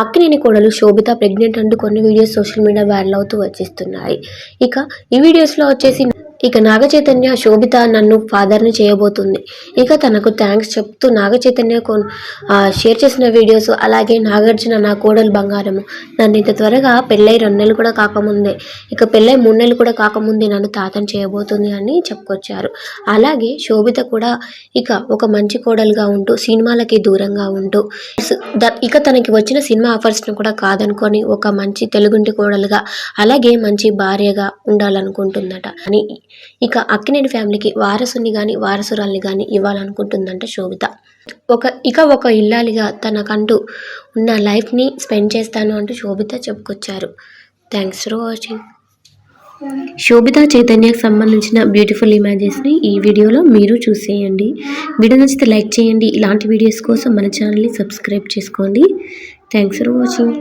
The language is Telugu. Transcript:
అక్కినేని కోడలు శోభిత ప్రెగ్నెంట్ అంటూ కొన్ని వీడియోస్ సోషల్ మీడియా వైరల్ అవుతూ వచ్చేస్తున్నాయి. ఇక ఈ వీడియోస్లో వచ్చేసి నాగ చైతన్య శోభిత నన్ను ఫాదర్ని చేయబోతుంది. ఇక తనకు థ్యాంక్స్ చెప్తూ నాగ చైతన్య షేర్ చేసిన వీడియోస్, అలాగే నాగార్జున నా కోడలు బంగారము, నన్ను ఇంత త్వరగా పెళ్ళై 2 నెలలు కూడా కాకముందే, ఇక పెళ్ళై 3 నెలలు కూడా కాకముందే నన్ను తాతని చేయబోతుంది అని చెప్పుకొచ్చారు. అలాగే శోభిత కూడా ఇక ఒక మంచి కోడలుగా ఉంటూ సినిమాలకి దూరంగా ఉంటూ ఇక తనకి వచ్చిన సినిమా ఆఫర్స్ను కూడా కాదనుకొని ఒక మంచి తెలుగుంటి కోడలుగా, అలాగే మంచి భార్యగా ఉండాలనుకుంటుందట అని ఇక అక్కినేని ఫ్యామిలీకి వారసుని కానీ వారసురాల్ని కానీ ఇవ్వాలనుకుంటుందంట శోభిత. ఒక ఇల్లాలిగా తనకంటూ ఉన్న లైఫ్ని స్పెండ్ చేస్తాను అంటూ శోభిత చెప్పుకొచ్చారు. Thanks for watching. శోభిత చైతన్యకు సంబంధించిన బ్యూటిఫుల్ ఇమేజెస్ని ఈ వీడియోలో మీరు చూసేయండి. వీడియో నచ్చితే లైక్ చేయండి. ఇలాంటి వీడియోస్ కోసం మన ఛానల్ని సబ్స్క్రైబ్ చేసుకోండి. Thanks for watching.